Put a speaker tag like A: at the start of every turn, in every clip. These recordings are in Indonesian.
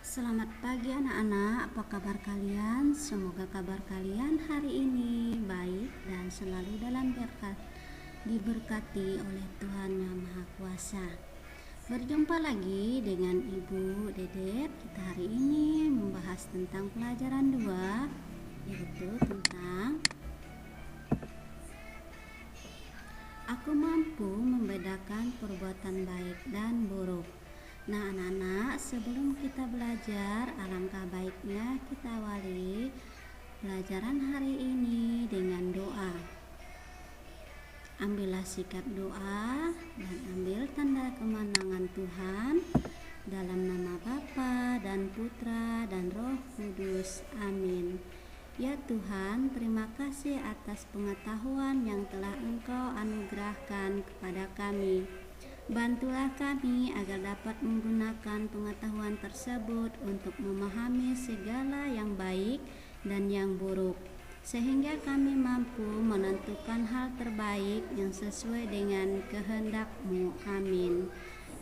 A: Selamat pagi anak-anak, apa kabar kalian? Semoga kabar kalian hari ini baik dan selalu dalam berkat, diberkati oleh Tuhan Yang Maha Kuasa. Berjumpa lagi dengan Ibu Dedet. Kita hari ini membahas tentang pelajaran 2, yaitu tentang aku mampu membedakan perbuatan baik dan buruk. Nah anak-anak, sebelum kita belajar, alangkah baiknya kita awali pelajaran hari ini dengan doa. Ambillah sikap doa dan ambil tanda kemenangan Tuhan dalam nama Bapa dan Putra dan Roh Kudus. Amin. Ya Tuhan, terima kasih atas pengetahuan yang telah Engkau anugerahkan kepada kami. Bantulah kami agar dapat menggunakan pengetahuan tersebut untuk memahami segala yang baik dan yang buruk, sehingga kami mampu menentukan hal terbaik yang sesuai dengan kehendak-Mu. Amin.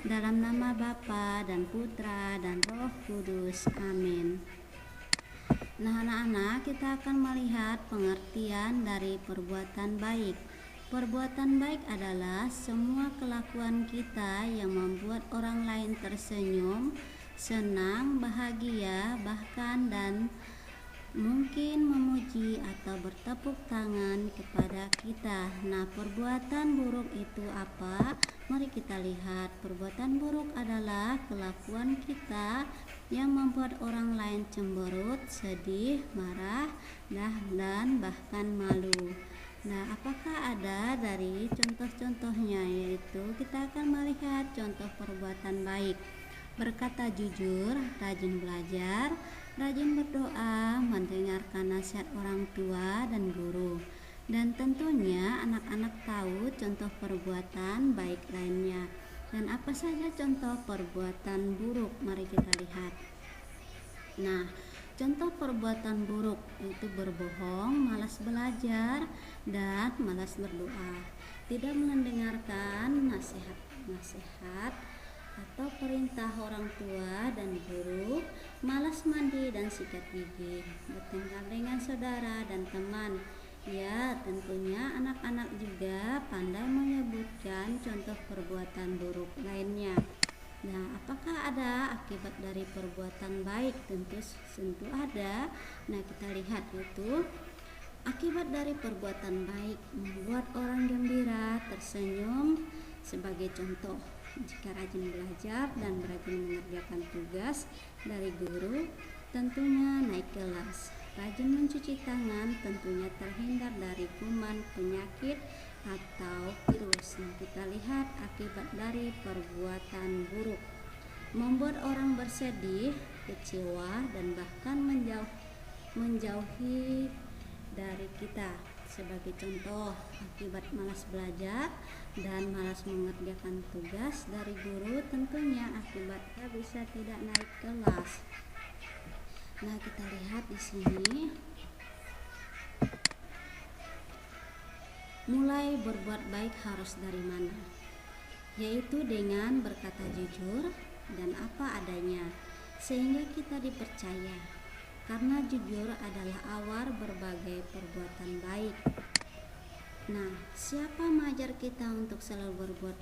A: Dalam nama Bapa dan Putra dan Roh Kudus. Amin. Nah anak-anak, kita akan melihat pengertian dari perbuatan baik. Perbuatan baik adalah semua kelakuan kita yang membuat orang lain tersenyum, senang, bahagia, bahkan dan mungkin memuji atau bertepuk tangan kepada kita. Nah, perbuatan buruk itu apa? Mari kita lihat. Perbuatan buruk adalah kelakuan kita yang membuat orang lain cemberut, sedih, marah, dan bahkan malu. Nah, apakah ada dari contoh-contohnya? Yaitu kita akan melihat contoh perbuatan baik. Berkata jujur, rajin belajar, rajin berdoa, mendengarkan nasihat orang tua dan guru. Dan tentunya anak-anak tahu contoh perbuatan baik lainnya. Dan apa saja contoh perbuatan buruk? Mari kita lihat. Nah, contoh perbuatan buruk itu berbohong, malas belajar, dan malas berdoa. Tidak mendengarkan nasihat atau perintah orang tua dan guru, malas mandi dan sikat gigi, bertengkar dengan saudara dan teman. Ya, tentunya anak-anak juga pandai menyebutkan contoh perbuatan buruk lainnya. Nah, apakah ada akibat dari perbuatan baik? Tentu ada. Nah, kita lihat itu. Akibat dari perbuatan baik membuat orang gembira, tersenyum. Sebagai contoh, jika rajin belajar dan rajin mengerjakan tugas dari guru, tentunya naik kelas. Rajin mencuci tangan, tentunya terhindar dari kuman, penyakit, atau virus. Nah, kita lihat akibat dari perbuatan buruk. Membuat orang bersedih, kecewa, dan bahkan menjauhi dari kita. Sebagai contoh, akibat malas belajar dan malas mengerjakan tugas dari guru, tentunya akibatnya bisa tidak naik kelas. Nah, kita lihat di sini. Mulai berbuat baik harus dari mana? Yaitu dengan berkata jujur dan apa adanya, sehingga kita dipercaya. Karena jujur adalah awal berbagai perbuatan baik. Nah, siapa mengajar kita untuk selalu berbuat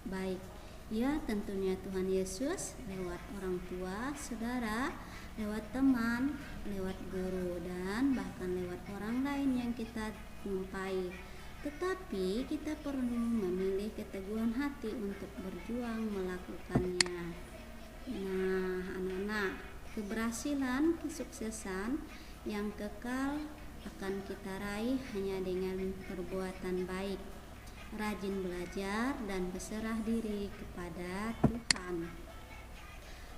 A: baik? Ya, tentunya Tuhan Yesus lewat orang tua, saudara, lewat teman, lewat guru, dan bahkan lewat orang lain yang kita jumpai. Tetapi kita perlu memilih keteguhan hati untuk berjuang melakukannya. Nah, anak-anak, keberhasilan, kesuksesan yang kekal akan kita raih hanya dengan perbuatan baik, rajin belajar, dan berserah diri kepada Tuhan.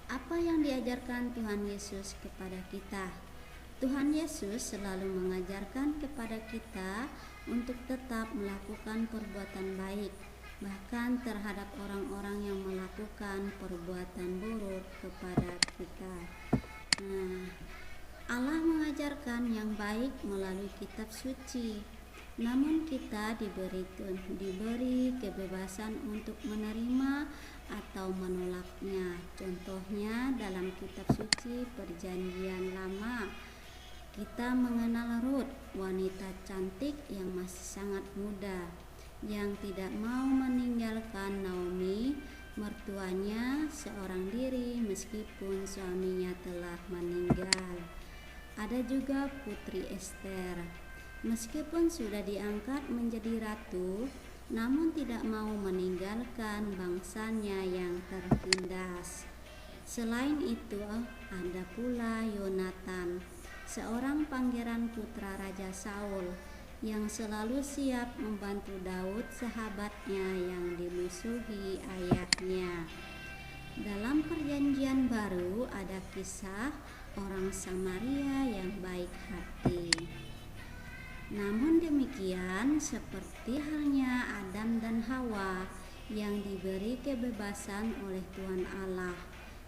A: Apa yang diajarkan Tuhan Yesus kepada kita? Tuhan Yesus selalu mengajarkan kepada kita untuk tetap melakukan perbuatan baik, bahkan terhadap orang-orang yang melakukan perbuatan buruk kepada kita. Nah, Allah mengajarkan yang baik melalui kitab suci. Namun kita diberi kebebasan untuk menerima atau menolaknya. Contohnya dalam kitab suci Perjanjian Lama, kita mengenal Rut, wanita cantik yang masih sangat muda, yang tidak mau meninggalkan Naomi, mertuanya, seorang diri meskipun suaminya telah meninggal. Ada juga Putri Ester, meskipun sudah diangkat menjadi ratu, namun tidak mau meninggalkan bangsanya yang tertindas. Selain itu, ada pula Yonatan, seorang pangeran putra Raja Saul, yang selalu siap membantu Daud, sahabatnya yang dimusuhi ayahnya. Dalam Perjanjian Baru ada kisah orang Samaria yang baik hati. Namun demikian, seperti halnya Adam dan Hawa yang diberi kebebasan oleh Tuhan Allah,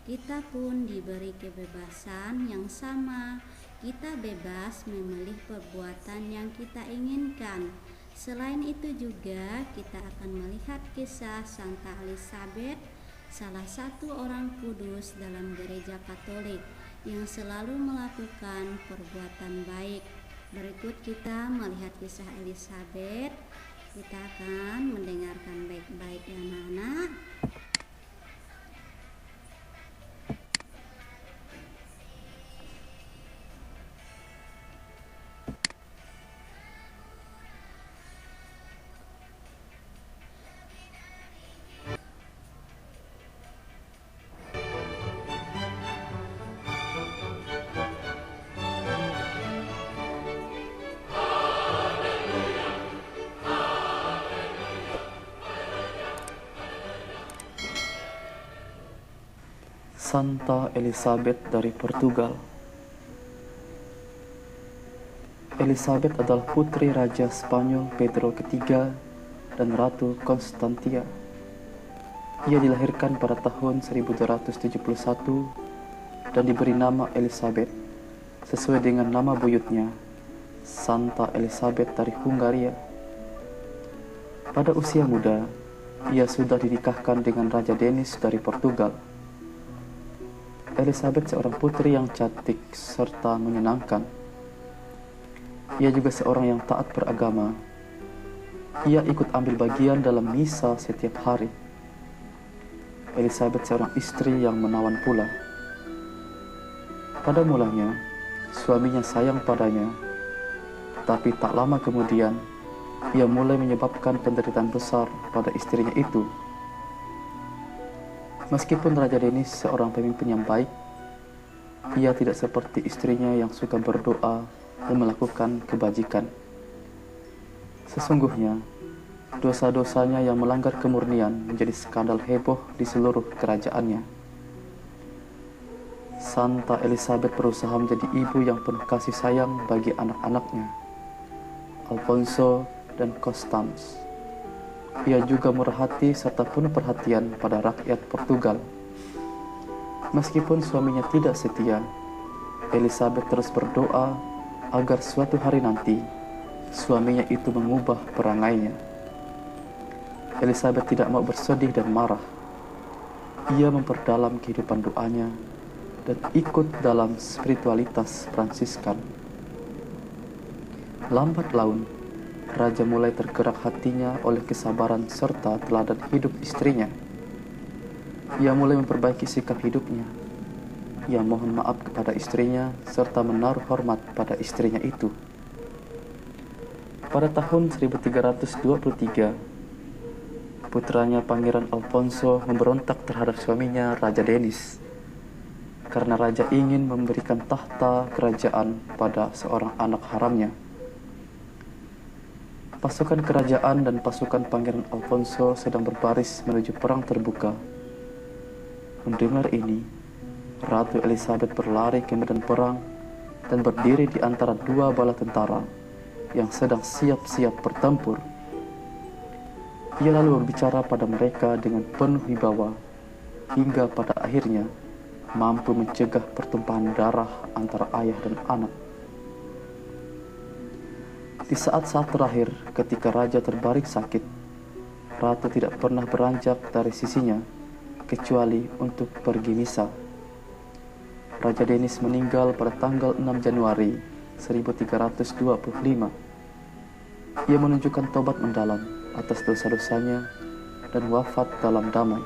A: kita pun diberi kebebasan yang sama. Kita bebas memilih perbuatan yang kita inginkan. Selain itu juga kita akan melihat kisah Santa Elizabeth, salah satu orang kudus dalam gereja Katolik yang selalu melakukan perbuatan baik. Berikut kita melihat kisah Elizabeth. Kita akan mendengarkan baik-baik ya anak-anak.
B: Santa Elizabeth dari Portugal. Elizabeth adalah putri Raja Spanyol Pedro III dan Ratu Constantia. Ia dilahirkan pada tahun 1271 dan diberi nama Elizabeth sesuai dengan nama buyutnya, Santa Elizabeth dari Hungaria. Pada usia muda, ia sudah dinikahkan dengan Raja Denis dari Portugal. Elizabeth seorang putri yang cantik serta menyenangkan. Ia juga seorang yang taat beragama. Ia ikut ambil bagian dalam misa setiap hari. Elizabeth seorang istri yang menawan pula. Pada mulanya, suaminya sayang padanya, tapi tak lama kemudian, ia mulai menyebabkan penderitaan besar pada istrinya itu. Meskipun Raja Denis seorang pemimpin yang baik, ia tidak seperti istrinya yang suka berdoa dan melakukan kebajikan. Sesungguhnya, dosa-dosanya yang melanggar kemurnian menjadi skandal heboh di seluruh kerajaannya. Santa Elizabeth berusaha menjadi ibu yang penuh kasih sayang bagi anak-anaknya, Alfonso dan Constance. Ia juga murah hati serta penuh perhatian pada rakyat Portugal. Meskipun suaminya tidak setia, Elizabeth terus berdoa agar suatu hari nanti suaminya itu mengubah perangainya. Elizabeth tidak mau bersedih dan marah. Ia memperdalam kehidupan doanya dan ikut dalam spiritualitas Fransiskan. Lambat laun, Raja mulai tergerak hatinya oleh kesabaran serta teladan hidup istrinya. Ia mulai memperbaiki sikap hidupnya. Ia mohon maaf kepada istrinya serta menaruh hormat pada istrinya itu. Pada tahun 1323, putranya Pangeran Alfonso memberontak terhadap suaminya Raja Denis karena raja ingin memberikan tahta kerajaan pada seorang anak haramnya. Pasukan kerajaan dan pasukan Pangeran Alfonso sedang berbaris menuju perang terbuka. Mendengar ini, Ratu Elizabeth berlari ke medan perang dan berdiri di antara dua bala tentara yang sedang siap-siap bertempur. Ia lalu berbicara pada mereka dengan penuh wibawa, hingga pada akhirnya mampu mencegah pertumpahan darah antara ayah dan anak. Di saat-saat terakhir ketika raja terbaring sakit, ratu tidak pernah beranjak dari sisinya kecuali untuk pergi misa. Raja Denis meninggal pada tanggal 6 Januari 1325. Ia menunjukkan tobat mendalam atas dosa-dosanya dan wafat dalam damai.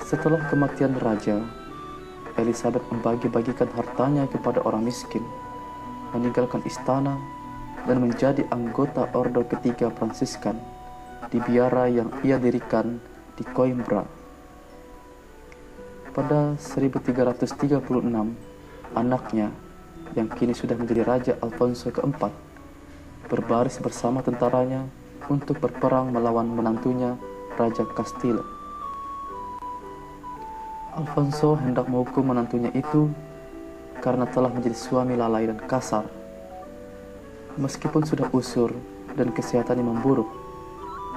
B: Setelah kematian raja, Elizabeth membagi-bagikan hartanya kepada orang miskin, meninggalkan istana, dan menjadi anggota Ordo Ketiga Fransiskan di biara yang ia dirikan di Coimbra. Pada 1336, anaknya yang kini sudah menjadi Raja Alfonso keempat berbaris bersama tentaranya untuk berperang melawan menantunya Raja Castile. Alfonso hendak menghukum menantunya itu karena telah menjadi suami lalai dan kasar. Meskipun sudah usur dan kesehatannya memburuk,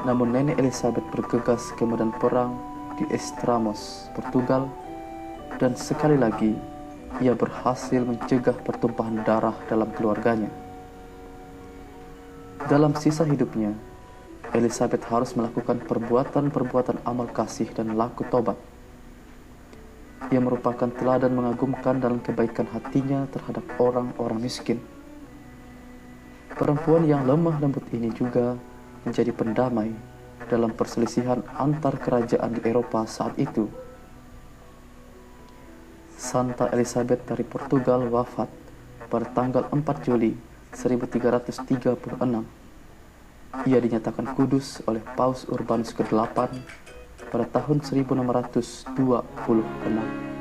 B: namun nenek Elizabeth bergegas ke medan perang di Estremoz, Portugal, dan sekali lagi ia berhasil mencegah pertumpahan darah dalam keluarganya. Dalam sisa hidupnya, Elizabeth harus melakukan perbuatan-perbuatan amal kasih dan laku tobat. Ia merupakan teladan mengagumkan dalam kebaikan hatinya terhadap orang-orang miskin. Perempuan yang lemah lembut ini juga menjadi pendamai dalam perselisihan antar kerajaan di Eropa saat itu. Santa Elizabeth dari Portugal wafat pada tanggal 4 Juli 1336. Ia dinyatakan kudus oleh Paus Urbanus ke-8 pada tahun 1626.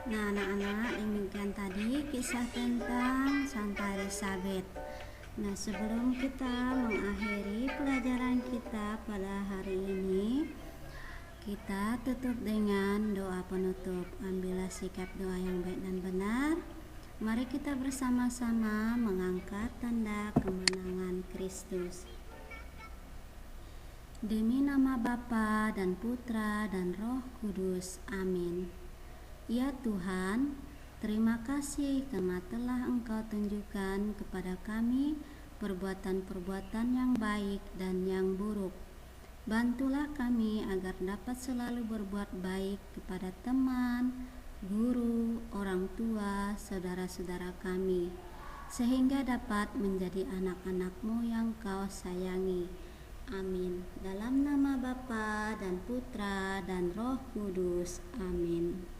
A: Nah, anak-anak, demikian tadi kisah tentang Santa Elizabeth. Nah, sebelum kita mengakhiri pelajaran kita pada hari ini, kita tutup dengan doa penutup. Ambillah sikap doa yang baik dan benar. Mari kita bersama-sama mengangkat tanda kemenangan Kristus. Demi nama Bapa dan Putra dan Roh Kudus. Amin. Ya Tuhan, terima kasih karena telah Engkau tunjukkan kepada kami perbuatan-perbuatan yang baik dan yang buruk. Bantulah kami agar dapat selalu berbuat baik kepada teman, guru, orang tua, saudara-saudara kami, sehingga dapat menjadi anak-anak-Mu yang Kau sayangi. Amin. Dalam nama Bapa dan Putra dan Roh Kudus. Amin.